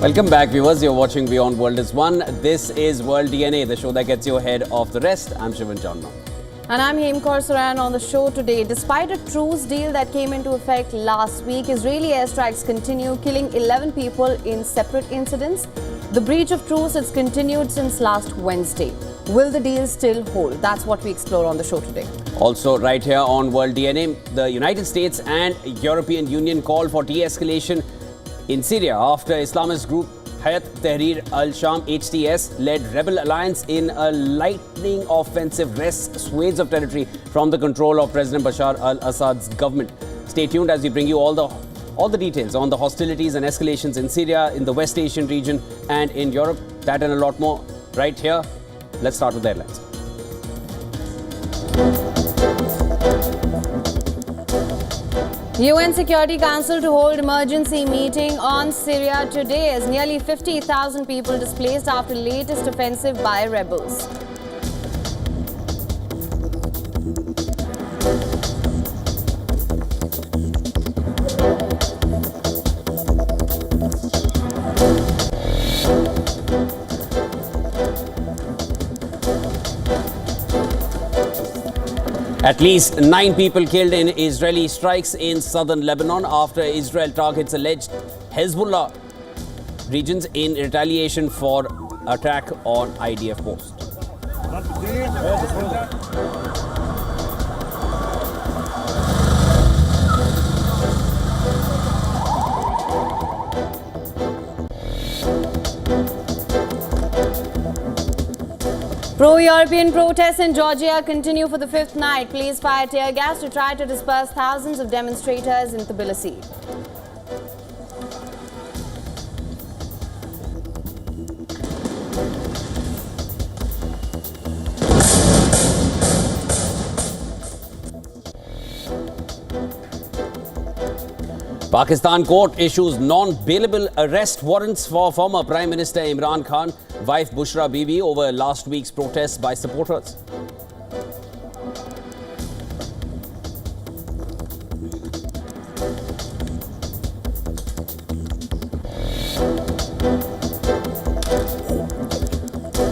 Welcome back, viewers. You're watching WION World is One. This is World DNA, the show that gets you ahead of the rest. I'm Shivan Chandna. And I'm Hemkor Saran on the show today. Despite a truce deal that came into effect last week, Israeli airstrikes continue, killing 11 people in separate incidents. The breach of truce has continued since last Wednesday. Will the deal still hold? That's what we explore on the show today. Also, right here on World DNA, the United States and European Union call for de-escalation in Syria after Islamist group Hayat Tahrir al-Sham HTS-led rebel alliance in a lightning offensive wrests swathes of territory from the control of President Bashar al-Assad's government. Stay tuned as we bring you all the details on the hostilities and escalations in Syria, in the West Asian region and in Europe. That and a lot more right here. Let's start with the headlines. UN Security Council to hold emergency meeting on Syria today as nearly 50,000 people displaced after latest offensive by rebels. At least 9 people killed in Israeli strikes in southern Lebanon after Israel targets alleged Hezbollah regions in retaliation for attack on IDF post. Pro-European protests in Georgia continue for the fifth night. Police fired tear gas to try to disperse thousands of demonstrators in Tbilisi. Pakistan court issues non-bailable arrest warrants for former Prime Minister Imran Khan, wife Bushra Bibi over last week's protests by supporters.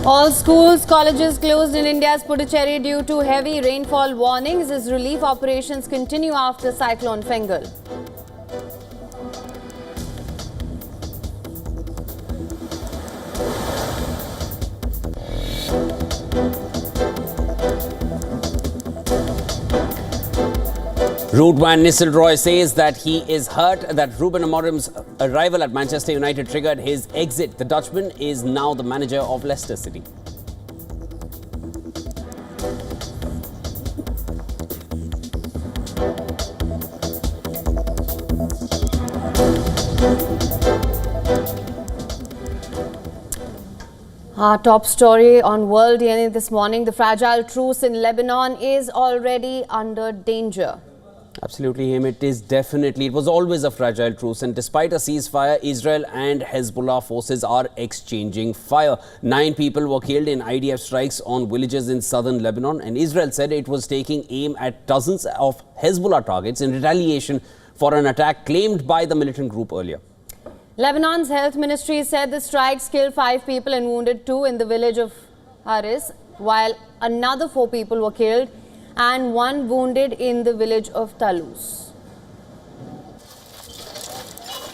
All schools, colleges closed in India's Puducherry due to heavy rainfall warnings as relief operations continue after Cyclone Fangle. Root man Nisselroy says that he is hurt that Ruben Amorim's arrival at Manchester United triggered his exit. The Dutchman is now the manager of Leicester City. Our top story on World DNA this morning, the fragile truce in Lebanon is already under danger. Absolutely, Him. It was always a fragile truce, and despite a ceasefire, Israel and Hezbollah forces are exchanging fire. 9 people were killed in IDF strikes on villages in southern Lebanon, and Israel said it was taking aim at dozens of Hezbollah targets in retaliation for an attack claimed by the militant group earlier. Lebanon's health ministry said the strikes killed 5 people and wounded 2 in the village of Haris, while another 4 people were killed and 1 wounded in the village of Talus.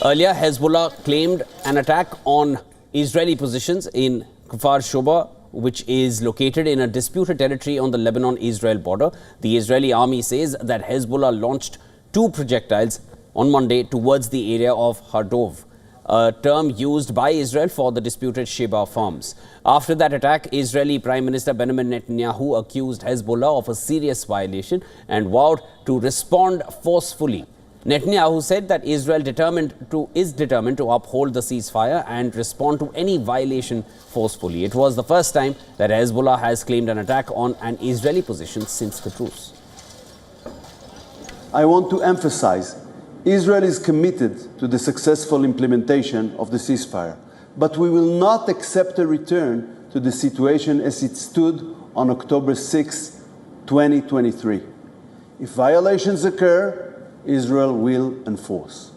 Earlier, Hezbollah claimed an attack on Israeli positions in Kfar Shoba, which is located in a disputed territory on the Lebanon-Israel border. The Israeli army says that Hezbollah launched 2 projectiles on Monday towards the area of Hardov, a term used by Israel for the disputed Sheba farms. After that attack, Israeli Prime Minister Benjamin Netanyahu accused Hezbollah of a serious violation and vowed to respond forcefully. Netanyahu said that Israel is determined to uphold the ceasefire and respond to any violation forcefully. It was the first time that Hezbollah has claimed an attack on an Israeli position since the truce. I want to emphasize Israel is committed to the successful implementation of the ceasefire, but we will not accept a return to the situation as it stood on October 6, 2023. If violations occur, Israel will enforce.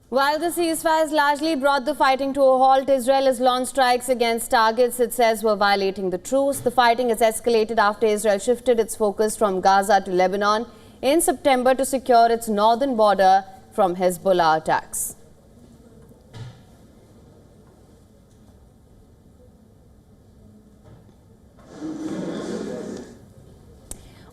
While the ceasefire has largely brought the fighting to a halt, Israel has launched strikes against targets it says were violating the truce. The fighting has escalated after Israel shifted its focus from Gaza to Lebanon in September to secure its northern border from Hezbollah attacks.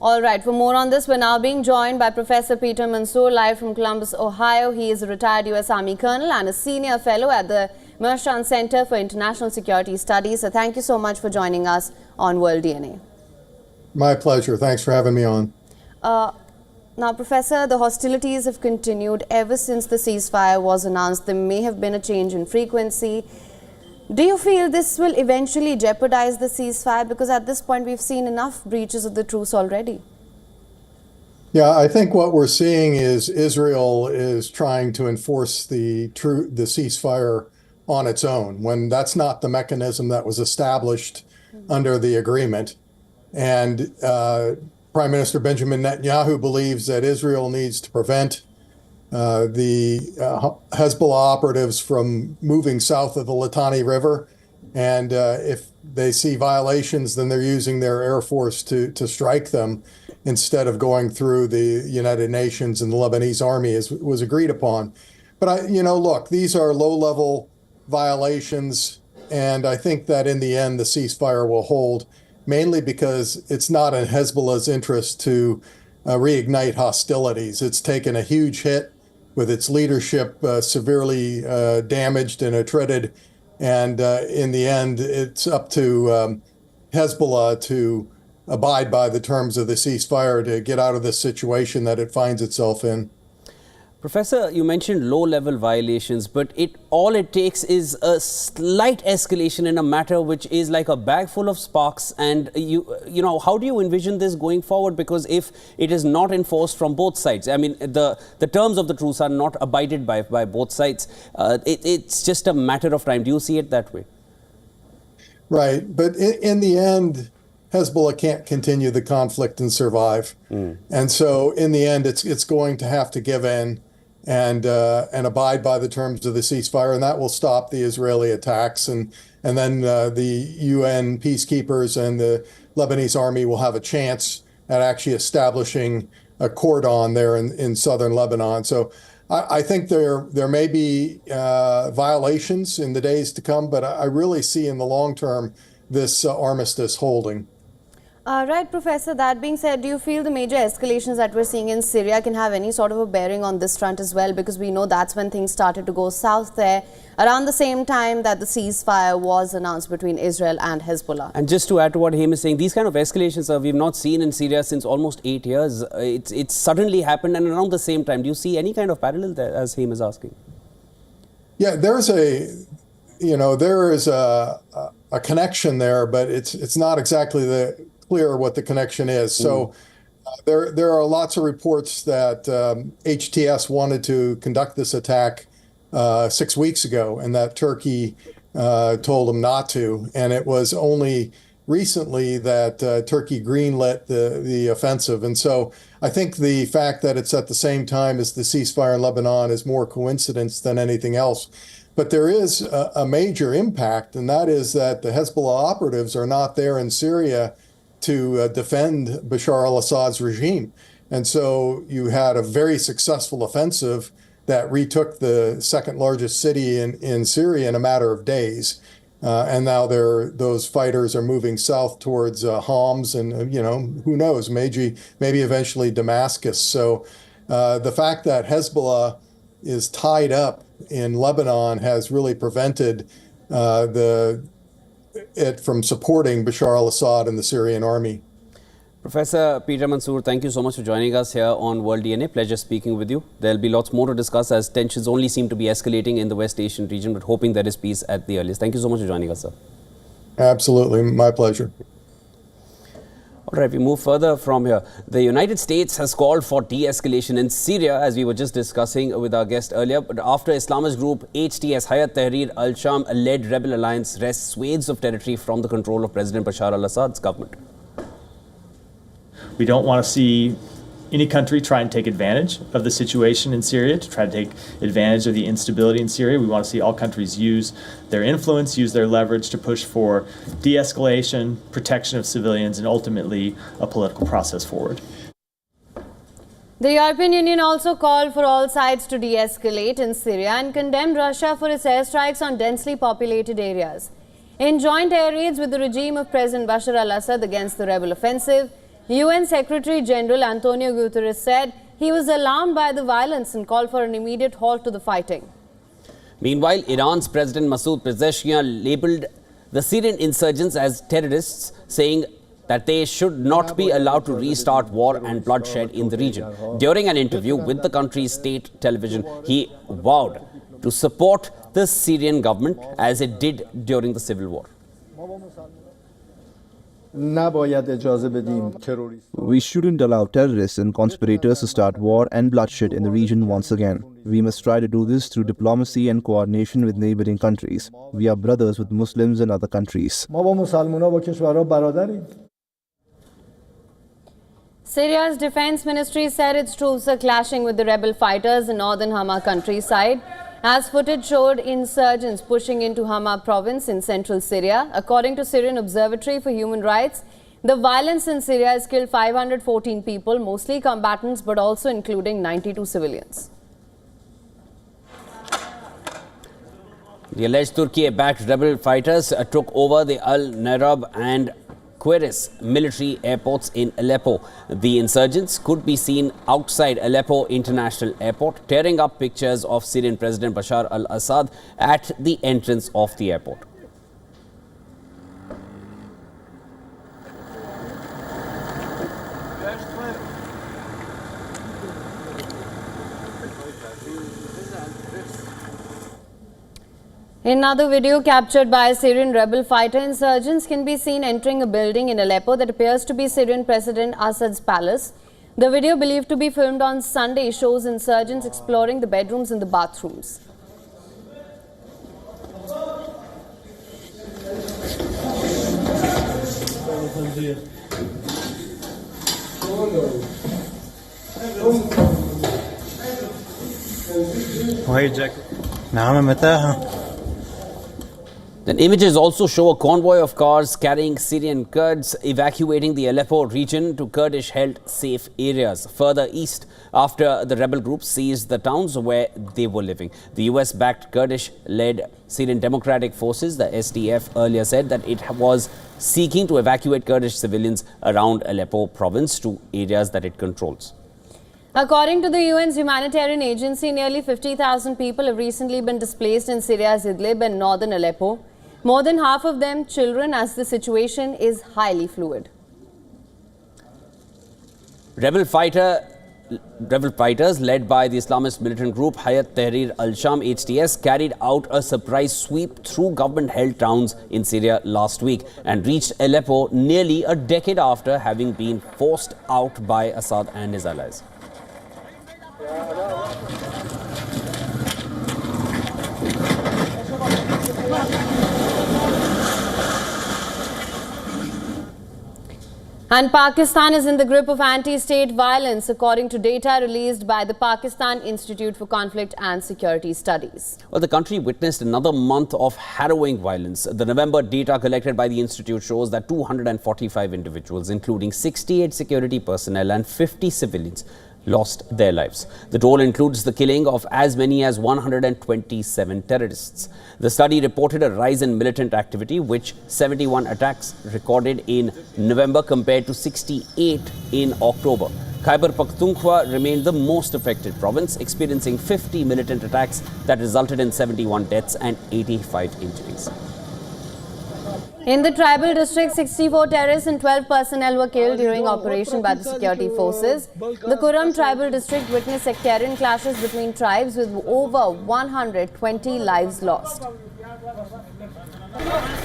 All right, for more on this, we're now being joined by Professor Peter Mansour, live from Columbus, Ohio. He is a retired U.S. Army colonel and a senior fellow at the Mershon Center for International Security Studies. So thank you so much for joining us on World DNA. My pleasure. Thanks for having me on. Now, Professor, the hostilities have continued ever since the ceasefire was announced. There may have been a change in frequency. Do you feel this will eventually jeopardize the ceasefire? Because at this point, we've seen enough breaches of the truce already. Yeah, I think what we're seeing is Israel is trying to enforce the ceasefire on its own, when that's not the mechanism that was established under the agreement. And Prime Minister Benjamin Netanyahu believes that Israel needs to prevent the Hezbollah operatives from moving south of the Litani River. And if they see violations, then they're using their air force to strike them instead of going through the United Nations and the Lebanese army, as was agreed upon. But, look, these are low-level violations, and I think that in the end, the ceasefire will hold, mainly because it's not in Hezbollah's interest to reignite hostilities. It's taken a huge hit with its leadership severely damaged and attrited. And in the end, it's up to Hezbollah to abide by the terms of the ceasefire to get out of this situation that it finds itself in. Professor, you mentioned low-level violations, but all it takes is a slight escalation in a matter which is like a bag full of sparks. And how do you envision this going forward? Because if it is not enforced from both sides, I mean, the terms of the truce are not abided by both sides. It's just a matter of time. Do you see it that way? Right, but in the end, Hezbollah can't continue the conflict and survive. And so in the end, it's going to have to give in and abide by the terms of the ceasefire, and that will stop the Israeli attacks. And then the UN peacekeepers and the Lebanese army will have a chance at actually establishing a cordon there in southern Lebanon. So I think there may be violations in the days to come, but I really see in the long term this armistice holding. Right, Professor, that being said, do you feel the major escalations that we're seeing in Syria can have any sort of a bearing on this front as well? Because we know that's when things started to go south there, around the same time that the ceasefire was announced between Israel and Hezbollah. And just to add to what Haim is saying, these kind of escalations we've not seen in Syria since almost 8 years. It's suddenly happened and around the same time. Do you see any kind of parallel there, as Haim is asking? Yeah, there is a connection there, but it's not exactly clear what the connection is. So there are lots of reports that HTS wanted to conduct this attack 6 weeks ago, and that Turkey told them not to. And it was only recently that Turkey greenlit the offensive. And so I think the fact that it's at the same time as the ceasefire in Lebanon is more coincidence than anything else. But there is a major impact, and that is that the Hezbollah operatives are not there in Syria to defend Bashar al-Assad's regime. And so you had a very successful offensive that retook the second largest city in Syria in a matter of days. And now those fighters are moving south towards Homs and, who knows, maybe eventually Damascus. So the fact that Hezbollah is tied up in Lebanon has really prevented it from supporting Bashar al-Assad and the Syrian army. Professor Peter Mansour, thank you so much for joining us here on World DNA. Pleasure speaking with you. There'll be lots more to discuss as tensions only seem to be escalating in the West Asian region, but hoping there is peace at the earliest. Thank you so much for joining us, sir. Absolutely. My pleasure. All right, we move further from here. The United States has called for de-escalation in Syria, as we were just discussing with our guest earlier. But after Islamist group HTS, Hayat Tahrir al-Sham-led rebel alliance wrests swathes of territory from the control of President Bashar al-Assad's government. We don't want to see any country try and take advantage of the situation in Syria, to try to take advantage of the instability in Syria. We want to see all countries use their influence, use their leverage to push for de-escalation, protection of civilians, and ultimately a political process forward. The European Union also called for all sides to de-escalate in Syria and condemned Russia for its airstrikes on densely populated areas. In joint air raids with the regime of President Bashar al-Assad against the rebel offensive, UN Secretary General Antonio Guterres said he was alarmed by the violence and called for an immediate halt to the fighting. Meanwhile, Iran's President Masoud Pezeshkian labelled the Syrian insurgents as terrorists, saying that they should not be allowed to restart war and bloodshed in the region. During an interview with the country's state television, he vowed to support the Syrian government as it did during the civil war. We shouldn't allow terrorists and conspirators to start war and bloodshed in the region once again. We must try to do this through diplomacy and coordination with neighboring countries. We are brothers with Muslims and other countries. Syria's defense ministry said its troops are clashing with the rebel fighters in northern Hama countryside, as footage showed insurgents pushing into Hama province in central Syria. According to Syrian Observatory for Human Rights, the violence in Syria has killed 514 people, mostly combatants, but also including 92 civilians. The alleged Turkey-backed rebel fighters took over the Al-Narab and Quiris military airports in Aleppo. The insurgents could be seen outside Aleppo International Airport, tearing up pictures of Syrian President Bashar al-Assad at the entrance of the airport. In another video captured by a Syrian rebel fighter, insurgents can be seen entering a building in Aleppo that appears to be Syrian President Assad's palace. The video, believed to be filmed on Sunday, shows insurgents exploring the bedrooms and the bathrooms. Then images also show a convoy of cars carrying Syrian Kurds evacuating the Aleppo region to Kurdish-held safe areas further east after the rebel group seized the towns where they were living. The US-backed Kurdish-led Syrian Democratic Forces, the SDF, earlier said that it was seeking to evacuate Kurdish civilians around Aleppo province to areas that it controls. According to the UN's humanitarian agency, nearly 50,000 people have recently been displaced in Syria's Idlib and northern Aleppo. More than half of them children, as the situation is highly fluid. Rebel fighters led by the Islamist militant group Hayat Tahrir al-Sham HTS carried out a surprise sweep through government-held towns in Syria last week and reached Aleppo nearly a decade after having been forced out by Assad and his allies. And Pakistan is in the grip of anti-state violence, according to data released by the Pakistan Institute for Conflict and Security Studies. Well, the country witnessed another month of harrowing violence. The November data collected by the institute shows that 245 individuals, including 68 security personnel and 50 civilians, lost their lives. The toll includes the killing of as many as 127 terrorists. The study reported a rise in militant activity, with 71 attacks recorded in November compared to 68 in October. Khyber Pakhtunkhwa remained the most affected province, experiencing 50 militant attacks that resulted in 71 deaths and 85 injuries. In the tribal district, 64 terrorists and 12 personnel were killed during operation by the security forces. The Kuram tribal district witnessed sectarian clashes between tribes with over 120 lives lost.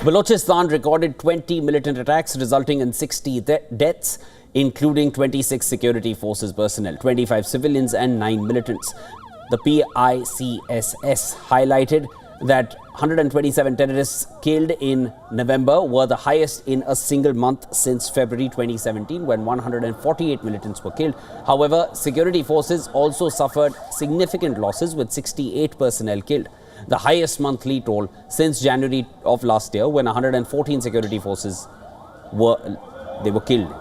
Balochistan recorded 20 militant attacks resulting in 60 deaths, including 26 security forces personnel, 25 civilians and 9 militants. The PICSS highlighted that 127 terrorists killed in November were the highest in a single month since February 2017, when 148 militants were killed. However, security forces also suffered significant losses, with 68 personnel killed, the highest monthly toll since January of last year, when 114 security forces were killed.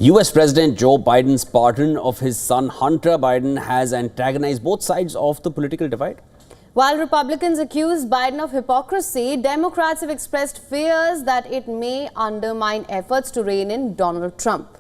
US President Joe Biden's pardon of his son Hunter Biden has antagonized both sides of the political divide. While Republicans accuse Biden of hypocrisy, Democrats have expressed fears that it may undermine efforts to rein in Donald Trump.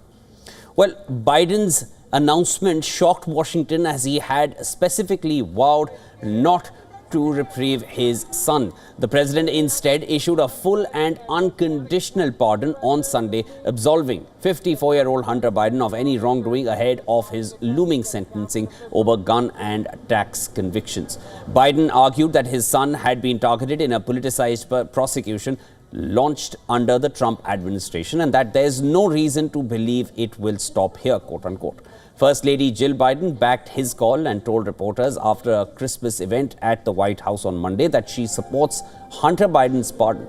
Well, Biden's announcement shocked Washington, as he had specifically vowed not to reprieve his son. The president instead issued a full and unconditional pardon on Sunday, absolving 54-year-old Hunter Biden of any wrongdoing ahead of his looming sentencing over gun and tax convictions. Biden argued that his son had been targeted in a politicized prosecution launched under the Trump administration, and that there's no reason to believe it will stop here, quote unquote. First Lady Jill Biden backed his call and told reporters after a Christmas event at the White House on Monday that she supports Hunter Biden's pardon.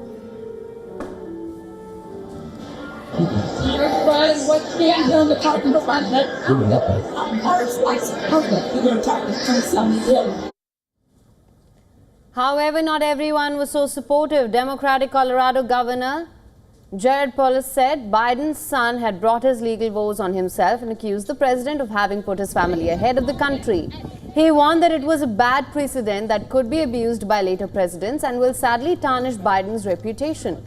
However, not everyone was so supportive. Democratic Colorado Governor Jared Polis said Biden's son had brought his legal woes on himself and accused the president of having put his family ahead of the country. He warned that it was a bad precedent that could be abused by later presidents and will sadly tarnish Biden's reputation.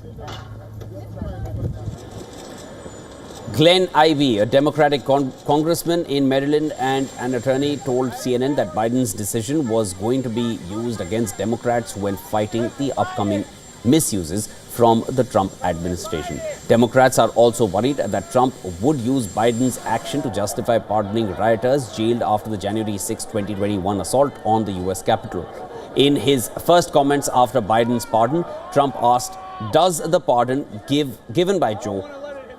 Glenn Ivey, a Democratic congressman in Maryland and an attorney, told CNN that Biden's decision was going to be used against Democrats when fighting the upcoming misuses from the Trump administration. Democrats are also worried that Trump would use Biden's action to justify pardoning rioters jailed after the January 6, 2021 assault on the US Capitol. In his first comments after Biden's pardon, Trump asked, does the pardon given by Joe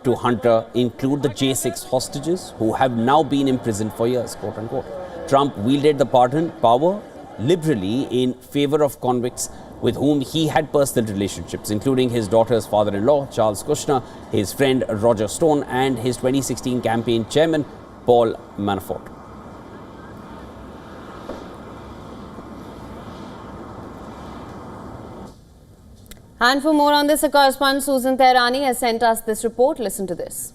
to Hunter include the J6 hostages who have now been imprisoned for years, quote unquote. Trump wielded the pardon power liberally in favor of convicts with whom he had personal relationships, including his daughter's father-in-law, Charles Kushner, his friend Roger Stone, and his 2016 campaign chairman, Paul Manafort. And for more on this, a correspondent Susan Tehrani has sent us this report. Listen to this.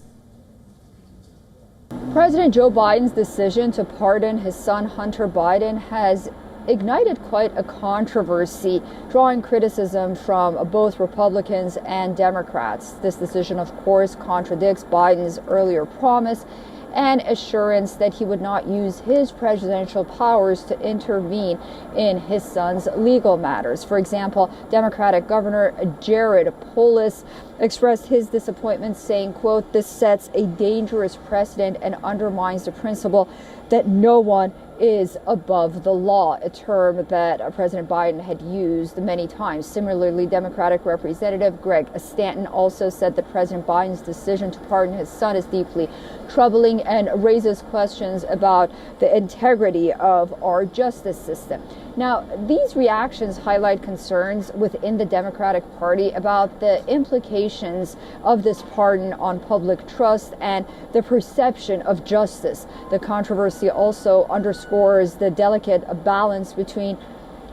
President Joe Biden's decision to pardon his son Hunter Biden has ignited quite a controversy, drawing criticism from both Republicans and Democrats. This decision, of course, contradicts Biden's earlier promise and assurance that he would not use his presidential powers to intervene in his son's legal matters. For example, Democratic Governor Jared Polis expressed his disappointment, saying, quote, "This sets a dangerous precedent and undermines the principle that no one is above the law," a term that President Biden had used many times. Similarly, Democratic Representative Greg Stanton also said that President Biden's decision to pardon his son is deeply troubling and raises questions about the integrity of our justice system. Now, these reactions highlight concerns within the Democratic Party about the implications of this pardon on public trust and the perception of justice. The controversy also underscores the delicate balance between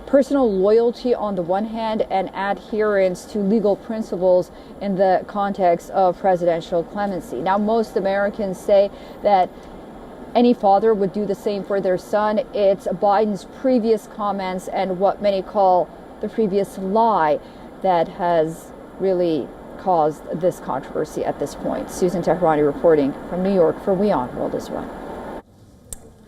personal loyalty on the one hand and adherence to legal principles in the context of presidential clemency. Now, most Americans say that any father would do the same for their son. It's Biden's previous comments and what many call the previous lie that has really caused this controversy at this point. Susan Tehrani reporting from New York for WION World as well.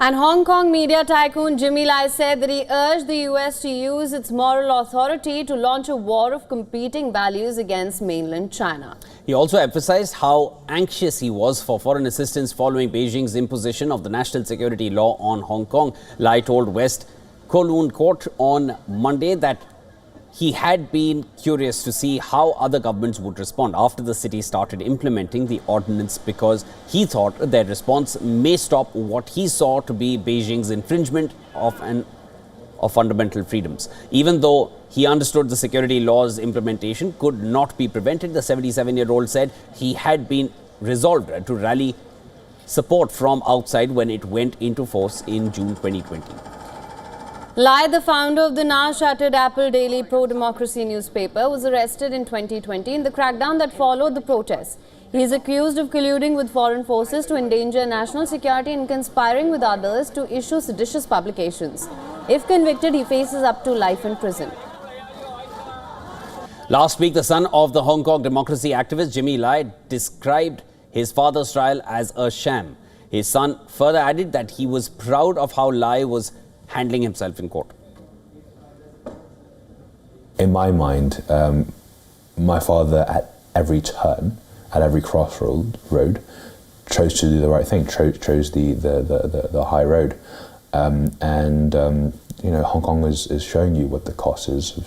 And Hong Kong media tycoon Jimmy Lai said that he urged the US to use its moral authority to launch a war of competing values against mainland China. He also emphasized how anxious he was for foreign assistance following Beijing's imposition of the national security law on Hong Kong. Lai told West Kowloon Court on Monday that he had been curious to see how other governments would respond after the city started implementing the ordinance, because he thought their response may stop what he saw to be Beijing's infringement of fundamental freedoms. Even though he understood the security laws implementation could not be prevented, the 77-year-old said he had been resolved to rally support from outside when it went into force in June 2020. Lai, the founder of the now-shuttered Apple daily pro-democracy newspaper, was arrested in 2020 in the crackdown that followed the protests. He is accused of colluding with foreign forces to endanger national security and conspiring with others to issue seditious publications. If convicted, he faces up to life in prison. Last week, the son of the Hong Kong democracy activist Jimmy Lai described his father's trial as a sham. His son further added that he was proud of how Lai was handling himself in court. In my mind, my father at every turn, at every crossroad, chose to do the right thing, chose the high road. You know, Hong Kong is showing you what the cost is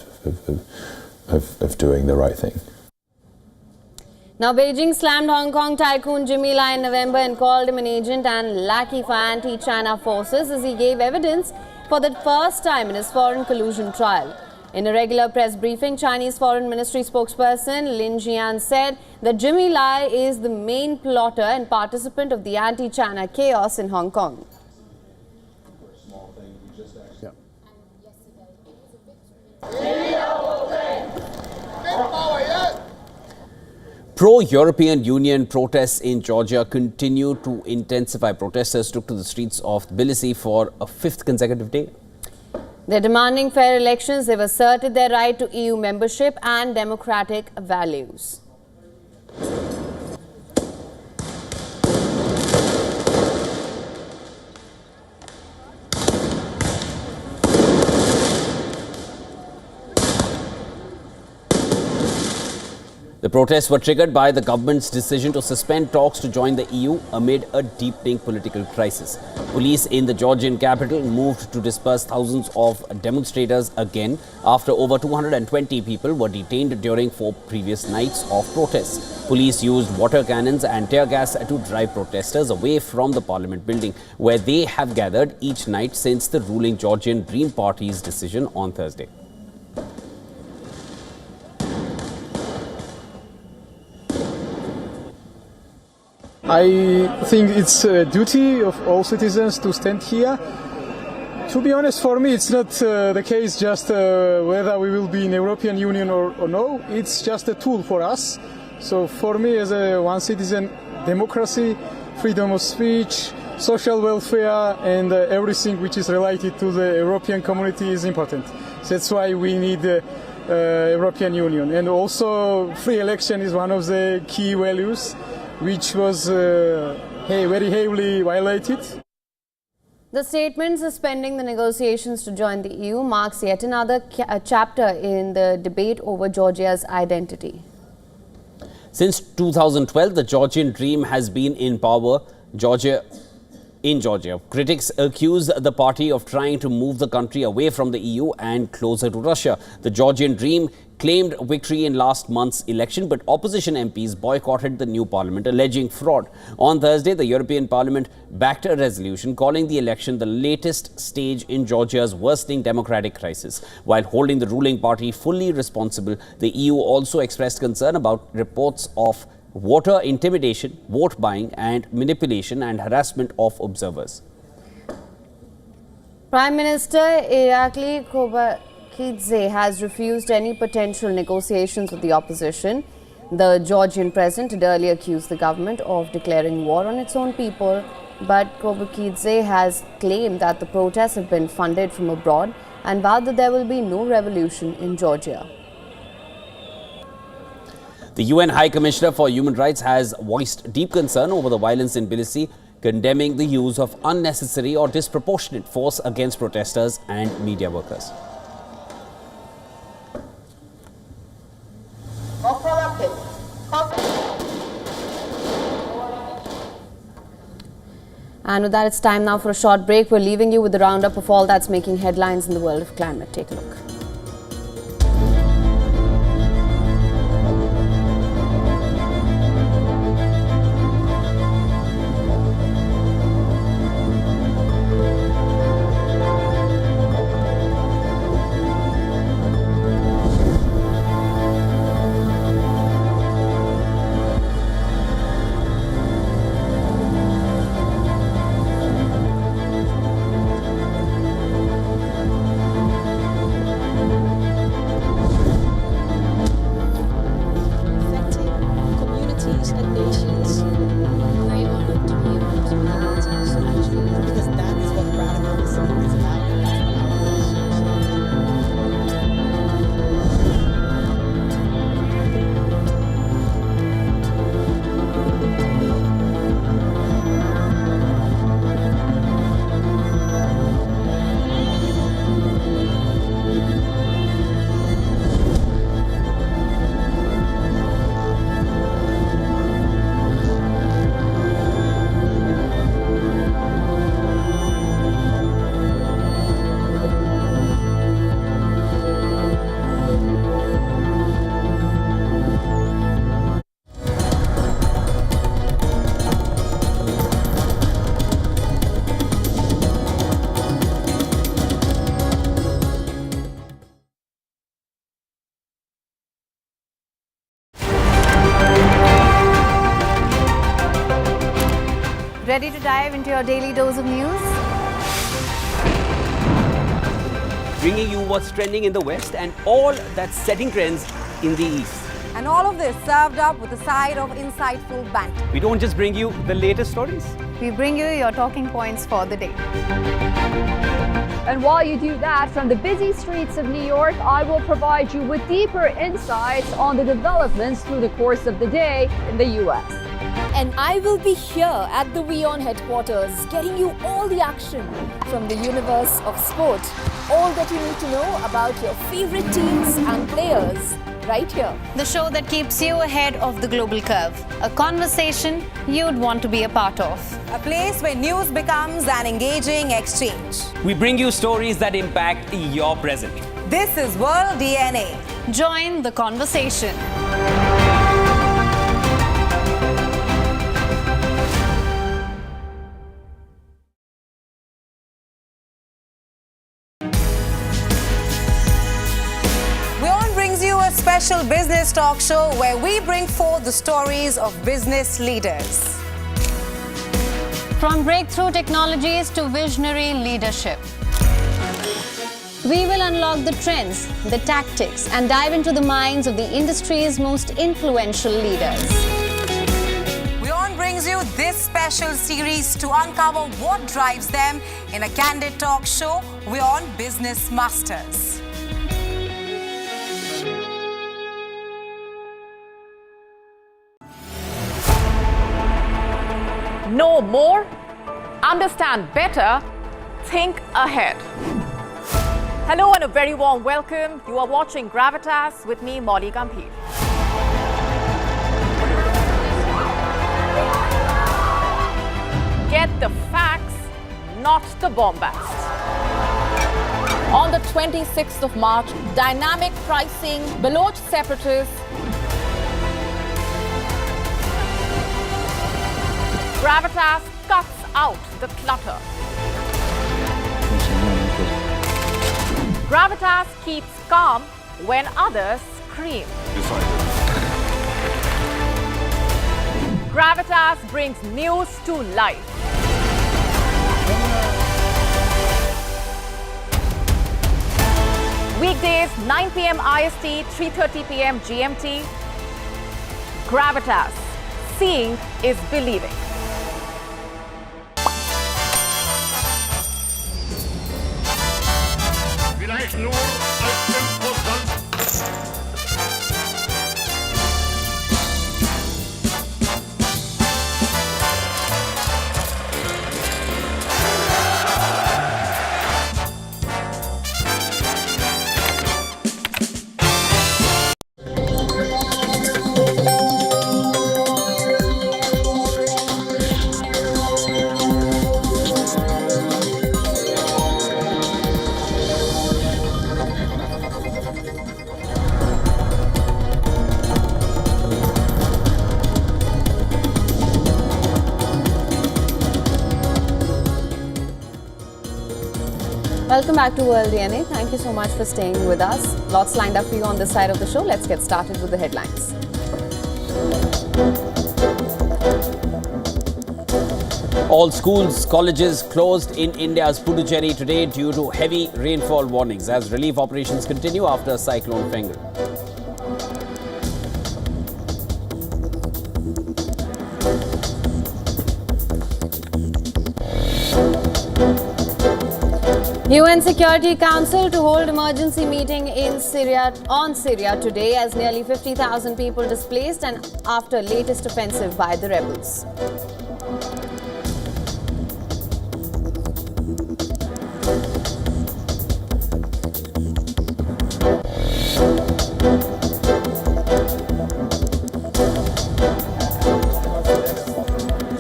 of doing the right thing. Now, Beijing slammed Hong Kong tycoon Jimmy Lai in November and called him an agent and lackey for anti-China forces as he gave evidence for the first time in his foreign collusion trial. In a regular press briefing, Chinese Foreign Ministry spokesperson Lin Jian said that Jimmy Lai is the main plotter and participant of the anti-China chaos in Hong Kong. Pro-European Union protests in Georgia continue to intensify. Protesters took to the streets of Tbilisi for a fifth consecutive day. They're demanding fair elections. They've asserted their right to EU membership and democratic values. The protests were triggered by the government's decision to suspend talks to join the EU amid a deepening political crisis. Police in the Georgian capital moved to disperse thousands of demonstrators again after over 220 people were detained during 4 previous nights of protests. Police used water cannons and tear gas to drive protesters away from the parliament building, where they have gathered each night since the ruling Georgian Dream Party's decision on Thursday. I think it's a duty of all citizens to stand here. To be honest, for me, it's not the case just whether we will be in the European Union or no. It's just a tool for us. So for me, as a one citizen, democracy, freedom of speech, social welfare, and everything which is related to the European community is important. That's why we need the European Union. And also, free election is one of the key values, which was very heavily violated. The statement suspending the negotiations to join the EU marks yet another chapter in the debate over Georgia's identity. Since 2012, the Georgian Dream has been in power in Georgia. Critics accuse the party of trying to move the country away from the EU and closer to Russia. The Georgian Dream claimed victory in last month's election, but opposition MPs boycotted the new parliament, alleging fraud. On Thursday, the European Parliament backed a resolution calling the election the latest stage in Georgia's worsening democratic crisis. While holding the ruling party fully responsible, the EU also expressed concern about reports of voter intimidation, vote buying and manipulation and harassment of observers. Prime Minister Irakli Kobakidze has refused any potential negotiations with the opposition. The Georgian president had earlier accused the government of declaring war on its own people, but Kobakidze has claimed that the protests have been funded from abroad and vowed that there will be no revolution in Georgia. The UN High Commissioner for Human Rights has voiced deep concern over the violence in Tbilisi, condemning the use of unnecessary or disproportionate force against protesters and media workers. And with that, it's time now for a short break. We're leaving you with the roundup of all that's making headlines in the world of climate. Take a look. Ready to dive into your daily dose of news? Bringing you what's trending in the West and all that's setting trends in the East. And all of this served up with a side of insightful banter. We don't just bring you the latest stories. We bring you your talking points for the day. And while you do that, from the busy streets of New York, I will provide you with deeper insights on the developments through the course of the day in the US. And I will be here at the WION headquarters, getting you all the action from the universe of sport. All that you need to know about your favorite teams and players, right here. The show that keeps you ahead of the global curve. A conversation you'd want to be a part of. A place where news becomes an engaging exchange. We bring you stories that impact your present. This is World DNA. Join the conversation. WION brings you a special business talk show where we bring forth the stories of business leaders. From breakthrough technologies to visionary leadership. We will unlock the trends, the tactics, and dive into the minds of the industry's most influential leaders. WION brings you this special series to uncover what drives them in a candid talk show, WION Business Masters. Know more, understand better, think ahead. Hello and a very warm welcome. You are watching Gravitas with me, Molly Gambhir. Get the facts, not the bombast. On the 26th of March, dynamic pricing, Baloch separatists, Gravitas cuts out the clutter. Gravitas keeps calm when others scream. Gravitas brings news to life. Weekdays 9 p.m. IST, 3:30 p.m. GMT. Gravitas. Seeing is believing. Vielleicht nur als Imposant. Welcome back to World DNA. Thank you so much for staying with us. Lots lined up for you on this side of the show. Let's get started with the headlines. All schools, colleges closed in India's Puducherry today due to heavy rainfall warnings as relief operations continue after Cyclone Fangle. UN Security Council to hold emergency meeting in Syria today as nearly 50,000 people displaced and after latest offensive by the rebels.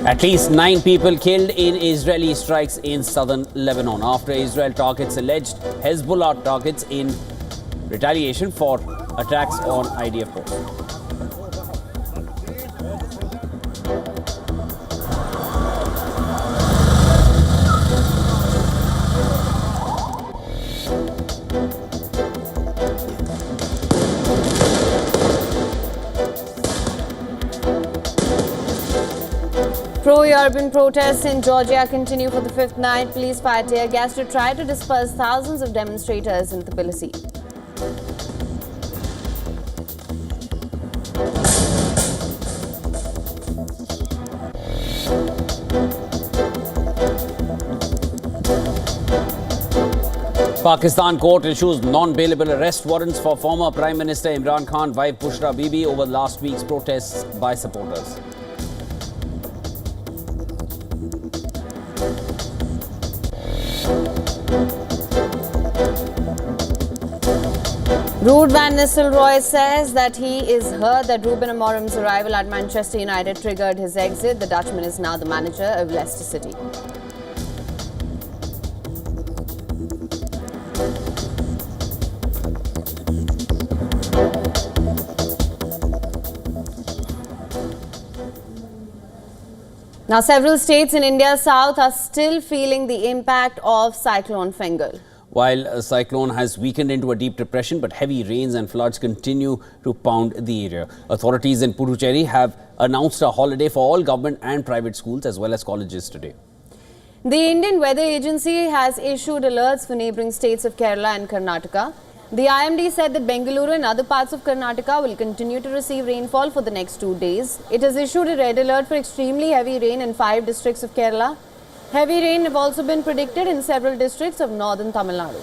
At least 9 people killed in Israeli strikes in southern Lebanon after Israel targets alleged Hezbollah targets in retaliation for attacks on IDF posts. Pro-European protests in Georgia continue for the fifth night. Police fired tear gas to try to disperse thousands of demonstrators in Tbilisi. Pakistan court issues non-bailable arrest warrants for former Prime Minister Imran Khan wife Bushra Bibi over last week's protests by supporters. Ruud van Nistelrooy says that he is hurt that Ruben Amorim's arrival at Manchester United triggered his exit. The Dutchman is now the manager of Leicester City. Now, several states in India's south are still feeling the impact of Cyclone Fangle. While a cyclone has weakened into a deep depression, but heavy rains and floods continue to pound the area. Authorities in Puducherry have announced a holiday for all government and private schools as well as colleges today. The Indian Weather Agency has issued alerts for neighbouring states of Kerala and Karnataka. The IMD said that Bengaluru and other parts of Karnataka will continue to receive rainfall for the next 2 days. It has issued a red alert for extremely heavy rain in 5 districts of Kerala. Heavy rain have also been predicted in several districts of northern Tamil Nadu.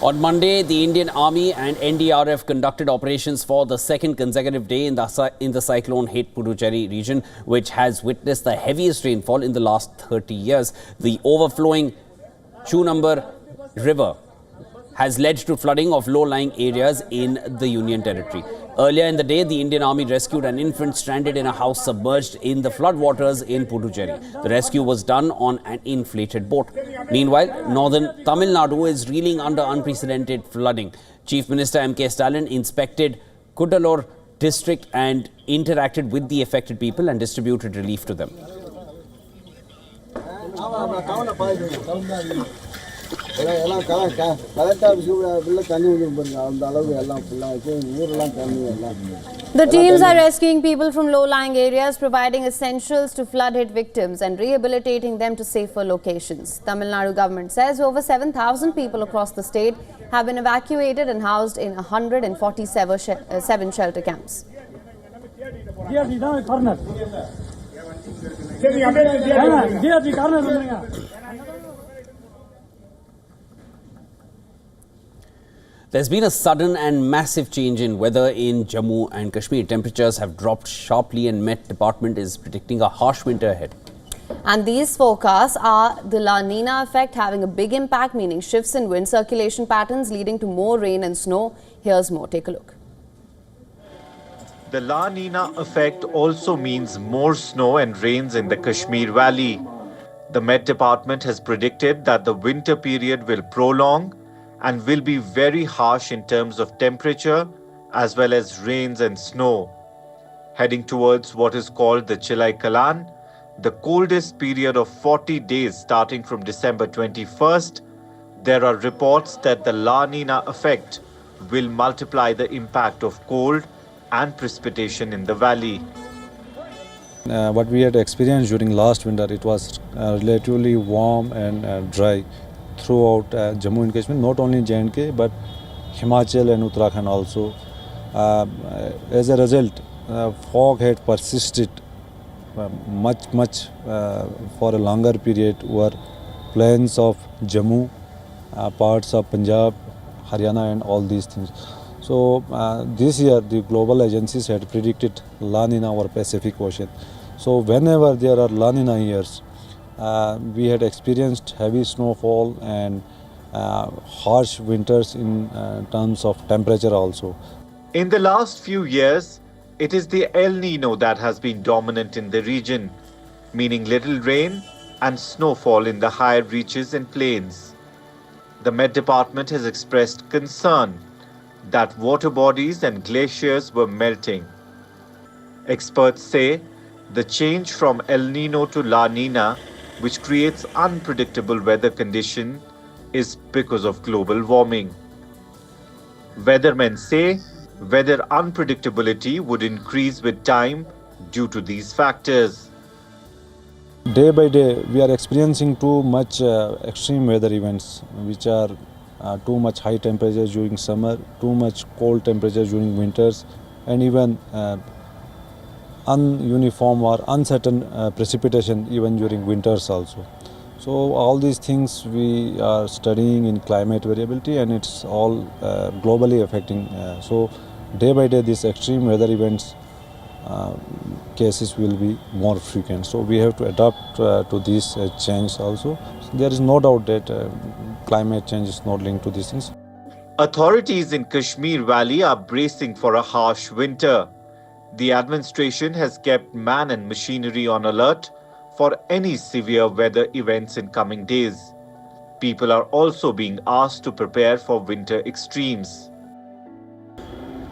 On Monday, the Indian Army and NDRF conducted operations for the second consecutive day in the cyclone-hit Puducherry region, which has witnessed the heaviest rainfall in the last 30 years. The overflowing Chunambar River has led to flooding of low-lying areas in the Union Territory. Earlier in the day, the Indian Army rescued an infant stranded in a house submerged in the floodwaters in Puducherry. The rescue was done on an inflated boat. Meanwhile, northern Tamil Nadu is reeling under unprecedented flooding. Chief Minister M.K. Stalin inspected Cuddalore district and interacted with the affected people and distributed relief to them. The teams are rescuing people from low-lying areas, providing essentials to flood-hit victims and rehabilitating them to safer locations. Tamil Nadu government says over 7,000 people across the state have been evacuated and housed in 147 shelter camps. There's been a sudden and massive change in weather in Jammu and Kashmir. Temperatures have dropped sharply and Met Department is predicting a harsh winter ahead. And these forecasts are the La Nina effect having a big impact, meaning shifts in wind circulation patterns leading to more rain and snow. Here's more. Take a look. The La Nina effect also means more snow and rains in the Kashmir Valley. The Met Department has predicted that the winter period will prolong and will be very harsh in terms of temperature as well as rains and snow. Heading towards what is called the Chilai Kalan, the coldest period of 40 days starting from December 21st, there are reports that the La Nina effect will multiply the impact of cold and precipitation in the valley. What we had experienced during last winter, it was relatively warm and dry throughout Jammu and Kashmir, not only J&K but Himachal and Uttarakhand also. As a result, fog had persisted much for a longer period over plains of Jammu, parts of Punjab, Haryana and all these things. So this year the global agencies had predicted La Nina over Pacific Ocean. So whenever there are La Nina years, we had experienced heavy snowfall and harsh winters in terms of temperature also. In the last few years, it is the El Nino that has been dominant in the region, meaning little rain and snowfall in the higher reaches and plains. The Met Department has expressed concern that water bodies and glaciers were melting. Experts say the change from El Nino to La Nina, which creates unpredictable weather conditions, is because of global warming. Weathermen say weather unpredictability would increase with time due to these factors. Day by day, we are experiencing too much extreme weather events, which are too much high temperatures during summer, too much cold temperatures during winters, and even ununiform or uncertain precipitation even during winters also. So all these things we are studying in climate variability, and it's all globally affecting. So day by day these extreme weather events cases will be more frequent. So we have to adapt to this change also. So there is no doubt that climate change is not linked to these things. Authorities in Kashmir Valley are bracing for a harsh winter. The administration has kept man and machinery on alert for any severe weather events in coming days. People are also being asked to prepare for winter extremes.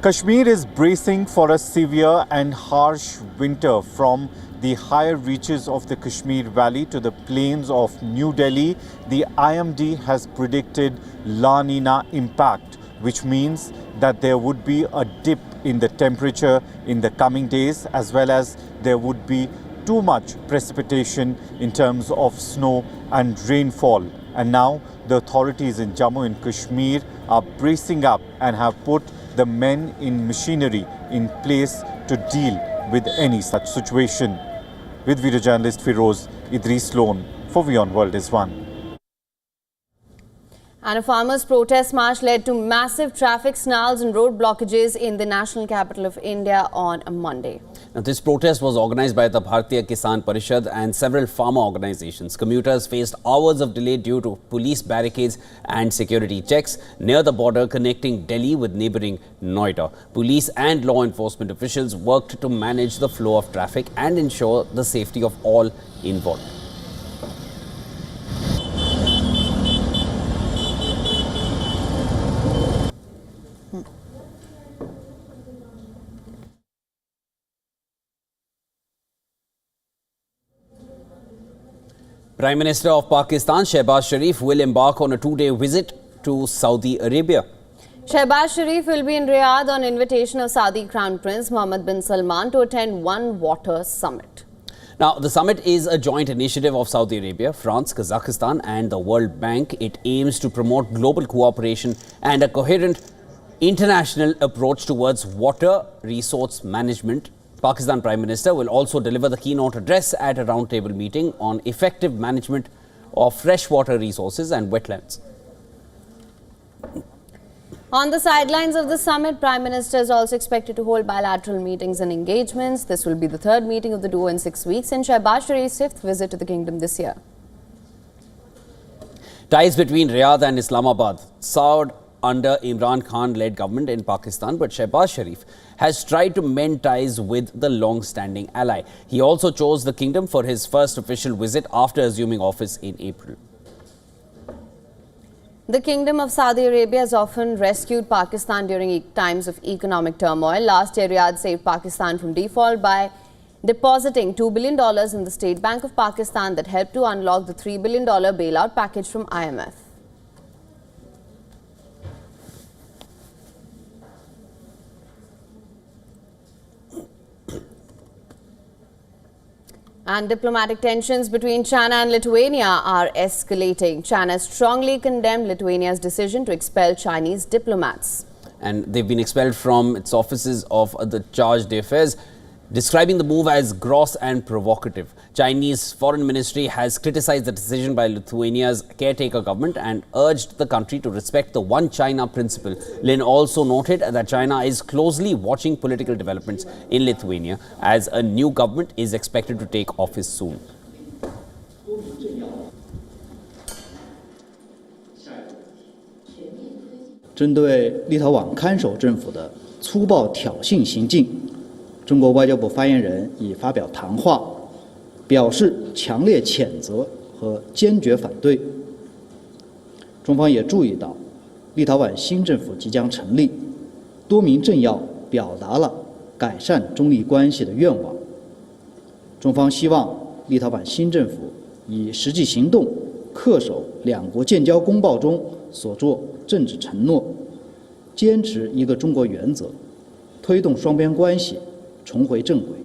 Kashmir is bracing for a severe and harsh winter from the higher reaches of the Kashmir Valley to the plains of New Delhi. The IMD has predicted La Nina impact, which means that there would be a dip in the temperature in the coming days, as well as there would be too much precipitation in terms of snow and rainfall. And now the authorities in Jammu and Kashmir are bracing up and have put the men in machinery in place to deal with any such situation. With video journalist Firoz Idris Lone for WION World is One. And a farmers' protest march led to massive traffic snarls and road blockages in the national capital of India on Monday. Now, this protest was organized by the Bharatiya Kisan Parishad and several farmer organizations. Commuters faced hours of delay due to police barricades and security checks near the border connecting Delhi with neighboring Noida. Police and law enforcement officials worked to manage the flow of traffic and ensure the safety of all involved. Prime Minister of Pakistan Shehbaz Sharif will embark on a two-day visit to Saudi Arabia. Shehbaz Sharif will be in Riyadh on invitation of Saudi Crown Prince Mohammed bin Salman to attend One Water Summit. Now, the summit is a joint initiative of Saudi Arabia, France, Kazakhstan and the World Bank. It aims to promote global cooperation and a coherent international approach towards water resource management. Pakistan Prime Minister will also deliver the keynote address at a roundtable meeting on effective management of freshwater resources and wetlands. On the sidelines of the summit, Prime Minister is also expected to hold bilateral meetings and engagements. This will be the third meeting of the duo in 6 weeks and Shehbaz Sharif's fifth visit to the kingdom this year. Ties between Riyadh and Islamabad soured under Imran Khan-led government in Pakistan, but Shehbaz Sharif has tried to mend ties with the long-standing ally. He also chose the kingdom for his first official visit after assuming office in April. The Kingdom of Saudi Arabia has often rescued Pakistan during times of economic turmoil. Last year, Riyadh saved Pakistan from default by depositing $2 billion in the State Bank of Pakistan that helped to unlock the $3 billion bailout package from IMF. And diplomatic tensions between China and Lithuania are escalating. China strongly condemned Lithuania's decision to expel Chinese diplomats. And they've been expelled from its offices of the charge d'affaires, describing the move as gross and provocative. Chinese Foreign Ministry has criticized the decision by Lithuania's caretaker government and urged the country to respect the One China principle. Lin also noted that China is closely watching political developments in Lithuania as a new government is expected to take office soon. 针对立陶宛看守政府的粗暴挑衅行径，中国外交部发言人已发表谈话，表示强烈谴责和坚决反对。中方也注意到，立陶宛新政府即将成立，多名政要表达了改善中立关系的愿望。中方希望立陶宛新政府以实际行动恪守两国建交公报中所作政治承诺，坚持一个中国原则，推动双边关系重回正轨。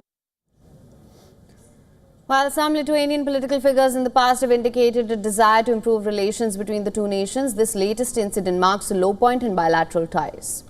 While some Lithuanian political figures in the past have indicated a desire to improve relations between the two nations, this latest incident marks a low point in bilateral ties.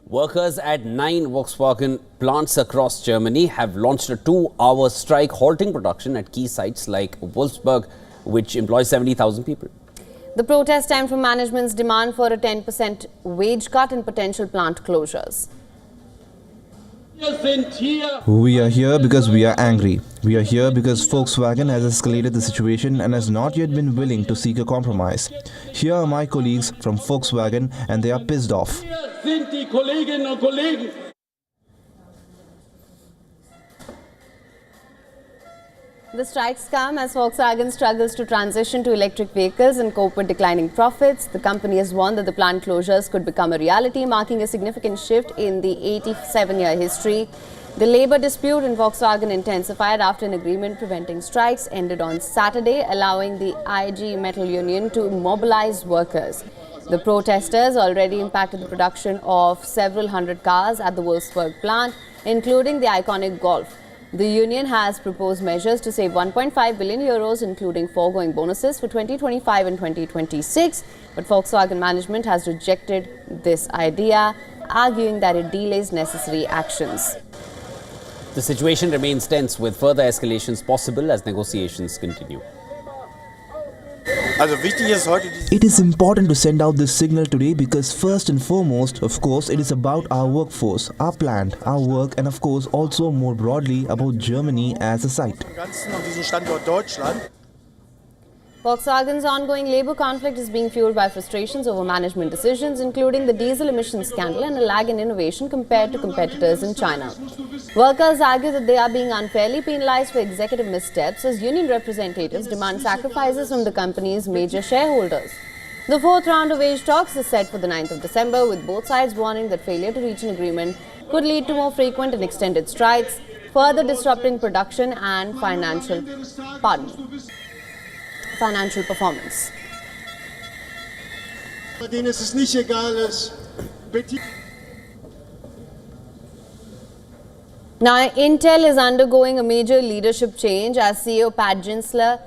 Workers at 9 Volkswagen plants across Germany have launched a 2-hour strike halting production at key sites like Wolfsburg, which employs 70,000 people. The protest stemmed from management's demand for a 10% wage cut and potential plant closures. We are here because we are angry. We are here because Volkswagen has escalated the situation and has not yet been willing to seek a compromise. Here are my colleagues from Volkswagen and they are pissed off. The strikes come as Volkswagen struggles to transition to electric vehicles and cope with declining profits. The company has warned that the plant closures could become a reality, marking a significant shift in the 87-year history. The labour dispute in Volkswagen intensified after an agreement preventing strikes ended on Saturday, allowing the IG Metal Union to mobilize workers. The protesters already impacted the production of several hundred cars at the Wolfsburg plant, including the iconic Golf. The union has proposed measures to save 1.5 billion euros, including foregoing bonuses for 2025 and 2026. But Volkswagen management has rejected this idea, arguing that it delays necessary actions. The situation remains tense, with further escalations possible as negotiations continue. It is important to send out this signal today because first and foremost, of course, it is about our workforce, our plant, our work, and of course also more broadly about Germany as a site. Volkswagen's ongoing labour conflict is being fueled by frustrations over management decisions, including the diesel emissions scandal and a lag in innovation compared to competitors in China. Workers argue that they are being unfairly penalised for executive missteps as union representatives demand sacrifices from the company's major shareholders. The fourth round of wage talks is set for the 9th of December, with both sides warning that failure to reach an agreement could lead to more frequent and extended strikes, further disrupting production and financial performance. Now, Intel is undergoing a major leadership change as CEO Pat Ginsler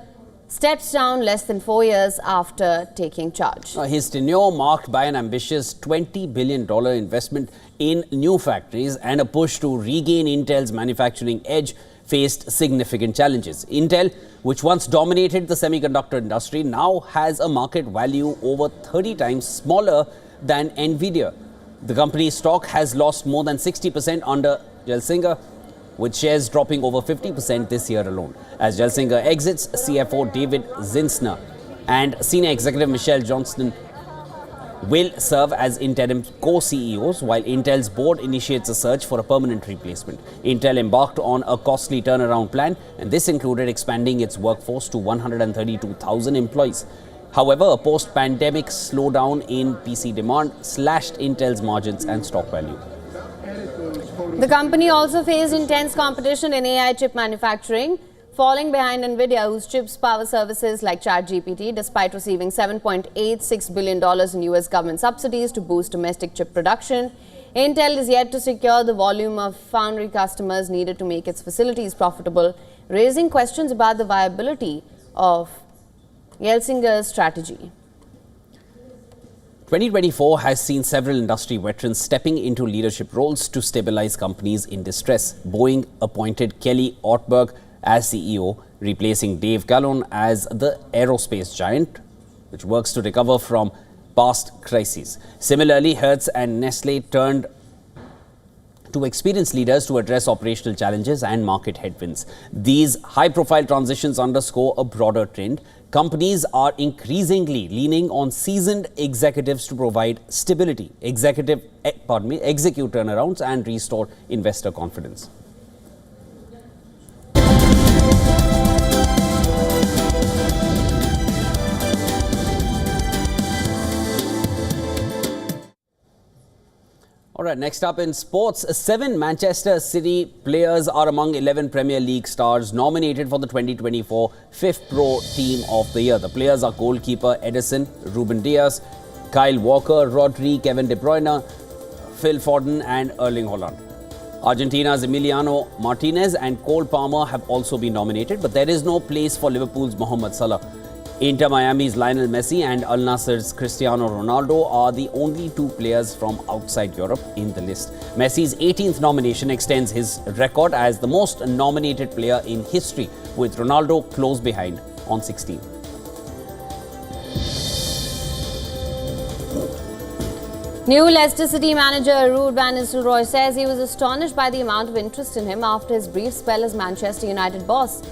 steps down less than 4 years after taking charge. His tenure, marked by an ambitious $20 billion investment in new factories and a push to regain Intel's manufacturing edge, faced significant challenges. Intel, which once dominated the semiconductor industry, now has a market value over 30 times smaller than Nvidia. The company's stock has lost more than 60% under Gelsinger, with shares dropping over 50% this year alone. As Gelsinger exits, CFO David Zinsner and senior executive Michelle Johnston will serve as interim co-CEOs while Intel's board initiates a search for a permanent replacement. Intel embarked on a costly turnaround plan, and this included expanding its workforce to 132,000 employees. However, a post-pandemic slowdown in PC demand slashed Intel's margins and stock value. The company also faced intense competition in AI chip manufacturing, falling behind Nvidia, whose chips power services like ChatGPT, despite receiving $7.86 billion in US government subsidies to boost domestic chip production. Intel is yet to secure the volume of foundry customers needed to make its facilities profitable, raising questions about the viability of Yeltsin's strategy. 2024 has seen several industry veterans stepping into leadership roles to stabilize companies in distress. Boeing appointed Kelly Ortberg as CEO, replacing Dave Gallon as the aerospace giant, which works to recover from past crises. Similarly, Hertz and Nestle turned to experienced leaders to address operational challenges and market headwinds. These high-profile transitions underscore a broader trend. Companies are increasingly leaning on seasoned executives to provide stability, execute turnarounds and restore investor confidence. All right, next up in sports, 7 Manchester City players are among 11 Premier League stars nominated for the 2024 Fifth Pro Team of the Year. The players are goalkeeper Edison, Ruben Dias, Kyle Walker, Rodri, Kevin De Bruyne, Phil Foden and Erling Haaland. Argentina's Emiliano Martinez and Cole Palmer have also been nominated, but there is no place for Liverpool's Mohamed Salah. Inter Miami's Lionel Messi and Al Nassr's Cristiano Ronaldo are the only 2 players from outside Europe in the list. Messi's 18th nomination extends his record as the most nominated player in history, with Ronaldo close behind on 16. New Leicester City manager Ruud van Nistelrooy says he was astonished by the amount of interest in him after his brief spell as Manchester United boss.